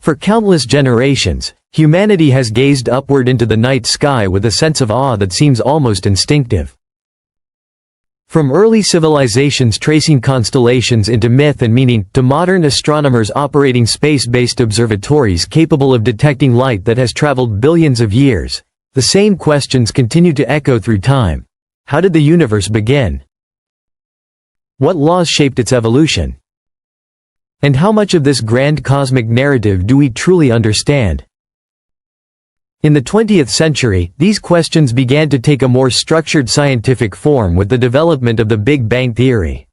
For countless generations, humanity has gazed upward into the night sky with a sense of awe that seems almost instinctive. From early civilizations tracing constellations into myth and meaning, to modern astronomers operating space-based observatories capable of detecting light that has traveled billions of years, the same questions continue to echo through time. How did the universe begin? What laws shaped its evolution? And how much of this grand cosmic narrative do we truly understand? In the 20th century, these questions began to take a more structured scientific form with the development of the Big Bang theory.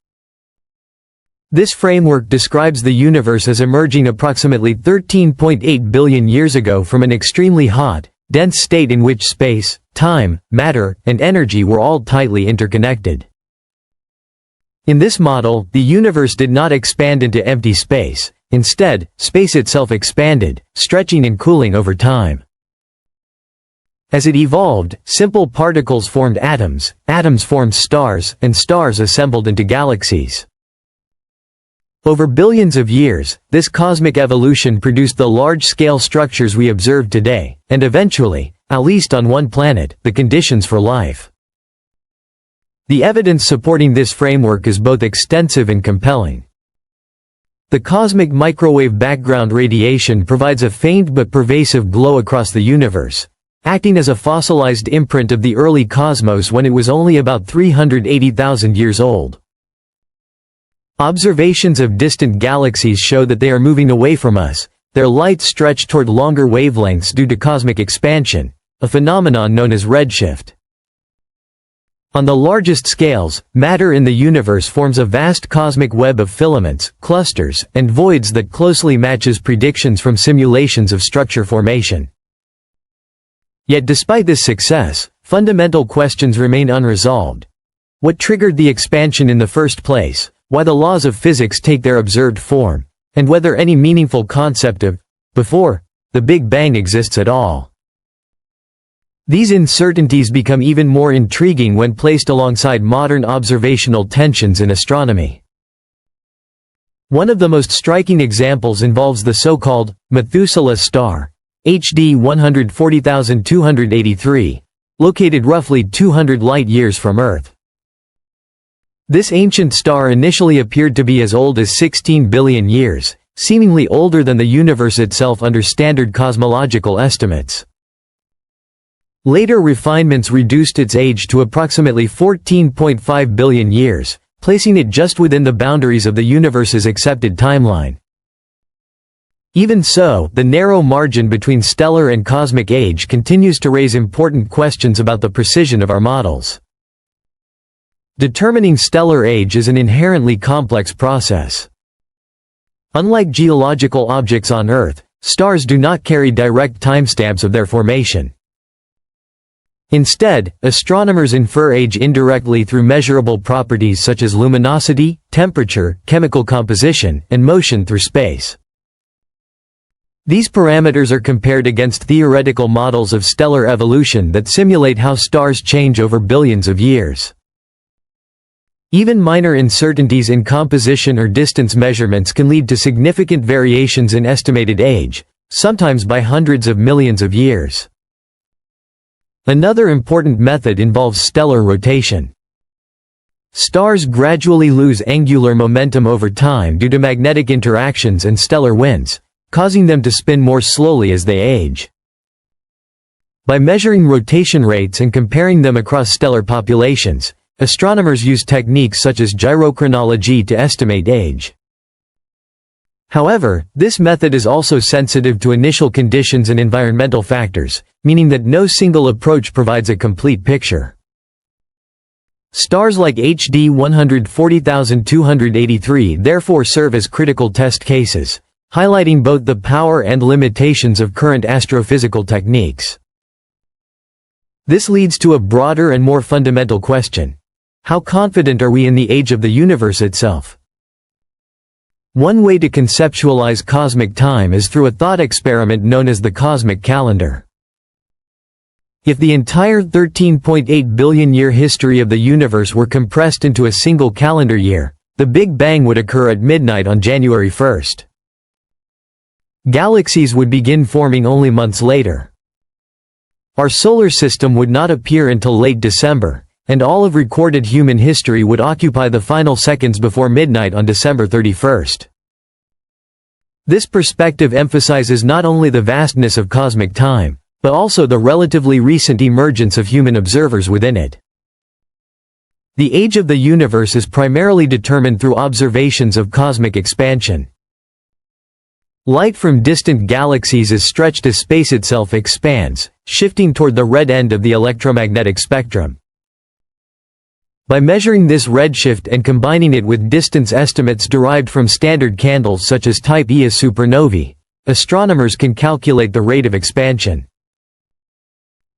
This framework describes the universe as emerging approximately 13.8 billion years ago from an extremely hot, dense state in which space, time, matter, and energy were all tightly interconnected. In this model, the universe did not expand into empty space. Instead, space itself expanded, stretching and cooling over time. As it evolved, simple particles formed atoms, atoms formed stars, and stars assembled into galaxies. Over billions of years, this cosmic evolution produced the large-scale structures we observe today, and eventually, at least on one planet, the conditions for life. The evidence supporting this framework is both extensive and compelling. The cosmic microwave background radiation provides a faint but pervasive glow across the universe, acting as a fossilized imprint of the early cosmos when it was only about 380,000 years old. Observations of distant galaxies show that they are moving away from us, their light stretched toward longer wavelengths due to cosmic expansion, a phenomenon known as redshift. On the largest scales, matter in the universe forms a vast cosmic web of filaments, clusters, and voids that closely matches predictions from simulations of structure formation. Yet despite this success, fundamental questions remain unresolved. What triggered the expansion in the first place, why the laws of physics take their observed form, and whether any meaningful concept of before the Big Bang exists at all. These uncertainties become even more intriguing when placed alongside modern observational tensions in astronomy. One of the most striking examples involves the so-called Methuselah star, HD 140,283, located roughly 200 light-years from Earth. This ancient star initially appeared to be as old as 16 billion years, seemingly older than the universe itself under standard cosmological estimates. Later refinements reduced its age to approximately 14.5 billion years, placing it just within the boundaries of the universe's accepted timeline. Even so, the narrow margin between stellar and cosmic age continues to raise important questions about the precision of our models. Determining stellar age is an inherently complex process. Unlike geological objects on Earth, stars do not carry direct timestamps of their formation. Instead, astronomers infer age indirectly through measurable properties such as luminosity, temperature, chemical composition, and motion through space. These parameters are compared against theoretical models of stellar evolution that simulate how stars change over billions of years. Even minor uncertainties in composition or distance measurements can lead to significant variations in estimated age, sometimes by hundreds of millions of years. Another important method involves stellar rotation. Stars gradually lose angular momentum over time due to magnetic interactions and stellar winds, causing them to spin more slowly as they age. By measuring rotation rates and comparing them across stellar populations, astronomers use techniques such as gyrochronology to estimate age. However, this method is also sensitive to initial conditions and environmental factors, meaning that no single approach provides a complete picture. Stars like HD 140,283 therefore serve as critical test cases, highlighting both the power and limitations of current astrophysical techniques. This leads to a broader and more fundamental question. How confident are we in the age of the universe itself? One way to conceptualize cosmic time is through a thought experiment known as the cosmic calendar. If the entire 13.8 billion year history of the universe were compressed into a single calendar year, the Big Bang would occur at midnight on January 1st. Galaxies would begin forming only months later. Our solar system would not appear until late December, and all of recorded human history would occupy the final seconds before midnight on December 31st. This perspective emphasizes not only the vastness of cosmic time, but also the relatively recent emergence of human observers within it. The age of the universe is primarily determined through observations of cosmic expansion. Light from distant galaxies is stretched as space itself expands, shifting toward the red end of the electromagnetic spectrum. By measuring this redshift and combining it with distance estimates derived from standard candles such as Type Ia supernovae, astronomers can calculate the rate of expansion.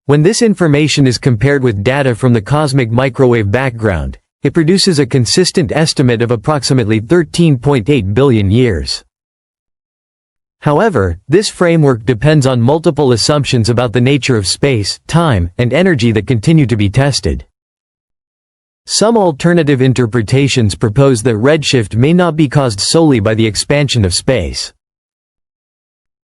When this information is compared with data from the cosmic microwave background, it produces a consistent estimate of approximately 13.8 billion years. However, this framework depends on multiple assumptions about the nature of space, time, and energy that continue to be tested. Some alternative interpretations propose that redshift may not be caused solely by the expansion of space.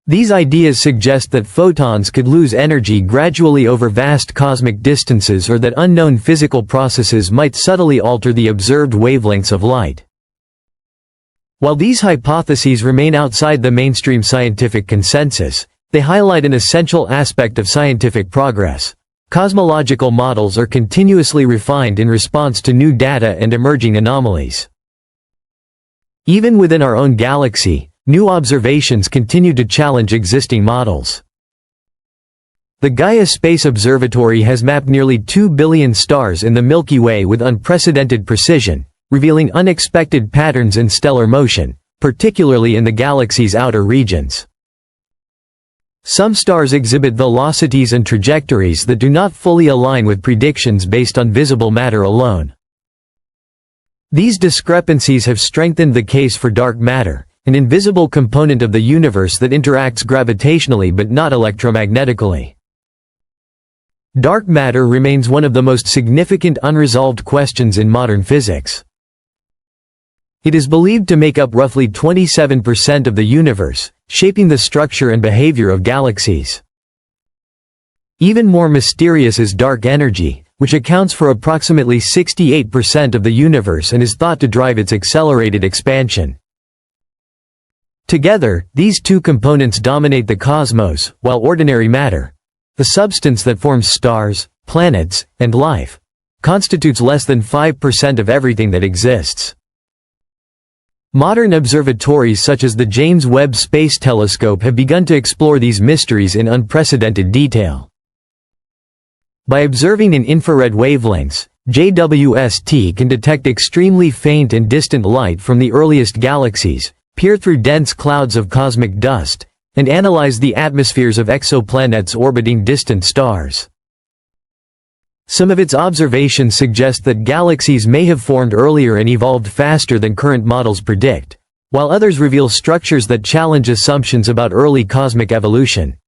These ideas suggest that photons could lose energy gradually over vast cosmic distances, or that unknown physical processes might subtly alter the observed wavelengths of light. While these hypotheses remain outside the mainstream scientific consensus, they highlight an essential aspect of scientific progress. Cosmological models are continuously refined in response to new data and emerging anomalies. Even within our own galaxy, new observations continue to challenge existing models. The Gaia Space Observatory has mapped nearly 2 billion stars in the Milky Way with unprecedented precision, revealing unexpected patterns in stellar motion, particularly in the galaxy's outer regions. Some stars exhibit velocities and trajectories that do not fully align with predictions based on visible matter alone. These discrepancies have strengthened the case for dark matter, an invisible component of the universe that interacts gravitationally but not electromagnetically. Dark matter remains one of the most significant unresolved questions in modern physics. It is believed to make up roughly 27% of the universe, shaping the structure and behavior of galaxies. Even more mysterious is dark energy, which accounts for approximately 68% of the universe and is thought to drive its accelerated expansion. Together, these two components dominate the cosmos, while ordinary matter, the substance that forms stars, planets, and life, constitutes less than 5% of everything that exists. Modern observatories such as the James Webb Space Telescope have begun to explore these mysteries in unprecedented detail. By observing in infrared wavelengths, JWST can detect extremely faint and distant light from the earliest galaxies, peer through dense clouds of cosmic dust, and analyze the atmospheres of exoplanets orbiting distant stars. Some of its observations suggest that galaxies may have formed earlier and evolved faster than current models predict, while others reveal structures that challenge assumptions about early cosmic evolution.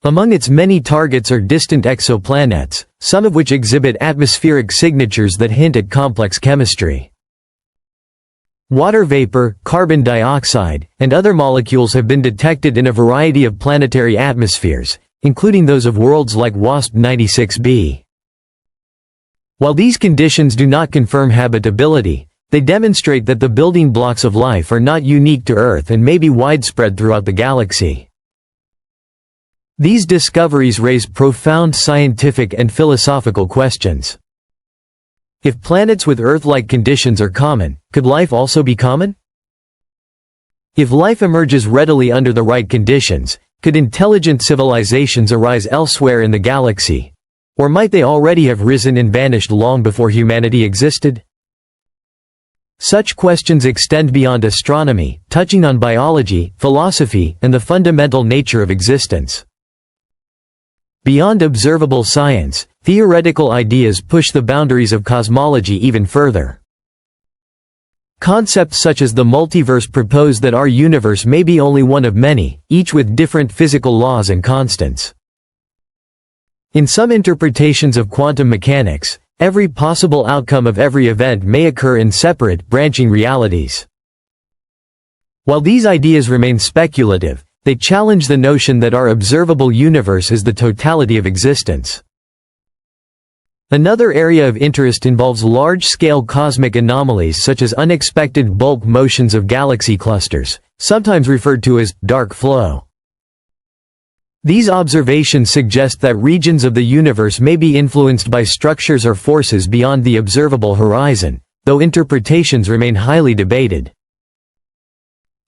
Among its many targets are distant exoplanets, some of which exhibit atmospheric signatures that hint at complex chemistry. Water vapor, carbon dioxide, and other molecules have been detected in a variety of planetary atmospheres, including those of worlds like WASP 96b. While these conditions do not confirm habitability, they demonstrate that the building blocks of life are not unique to Earth and may be widespread throughout the galaxy. These discoveries raise profound scientific and philosophical questions. If planets with Earth-like conditions are common, could life also be common? If life emerges readily under the right conditions, could intelligent civilizations arise elsewhere in the galaxy? Or might they already have risen and vanished long before humanity existed? Such questions extend beyond astronomy, touching on biology, philosophy, and the fundamental nature of existence. Beyond observable science, theoretical ideas push the boundaries of cosmology even further. Concepts such as the multiverse propose that our universe may be only one of many, each with different physical laws and constants. In some interpretations of quantum mechanics, every possible outcome of every event may occur in separate, branching realities. While these ideas remain speculative, they challenge the notion that our observable universe is the totality of existence. Another area of interest involves large-scale cosmic anomalies such as unexpected bulk motions of galaxy clusters, sometimes referred to as dark flow. These observations suggest that regions of the universe may be influenced by structures or forces beyond the observable horizon, though interpretations remain highly debated.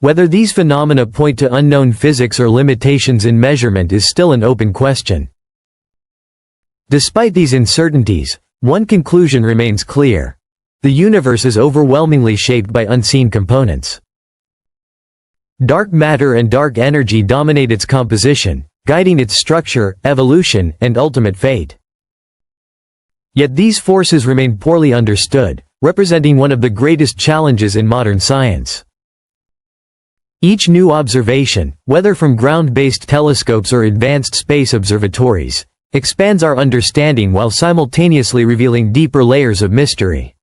Whether these phenomena point to unknown physics or limitations in measurement is still an open question. Despite these uncertainties, one conclusion remains clear. The universe is overwhelmingly shaped by unseen components. Dark matter and dark energy dominate its composition, guiding its structure, evolution, and ultimate fate. Yet these forces remain poorly understood, representing one of the greatest challenges in modern science. Each new observation, whether from ground-based telescopes or advanced space observatories, expands our understanding while simultaneously revealing deeper layers of mystery.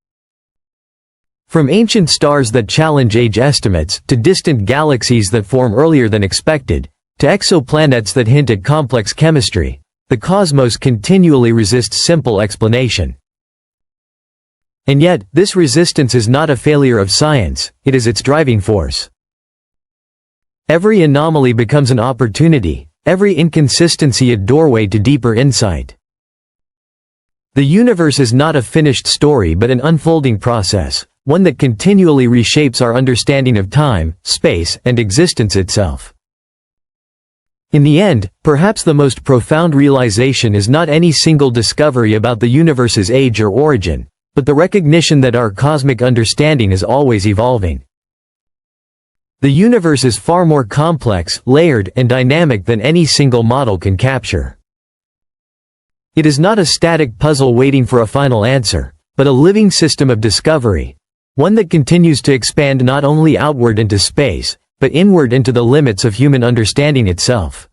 From ancient stars that challenge age estimates, to distant galaxies that form earlier than expected, to exoplanets that hint at complex chemistry, the cosmos continually resists simple explanation. And yet, this resistance is not a failure of science, it is its driving force. Every anomaly becomes an opportunity, every inconsistency a doorway to deeper insight. The universe is not a finished story but an unfolding process, one that continually reshapes our understanding of time, space, and existence itself. In the end, perhaps the most profound realization is not any single discovery about the universe's age or origin, but the recognition that our cosmic understanding is always evolving. The universe is far more complex, layered, and dynamic than any single model can capture. It is not a static puzzle waiting for a final answer, but a living system of discovery, one that continues to expand not only outward into space, but inward into the limits of human understanding itself.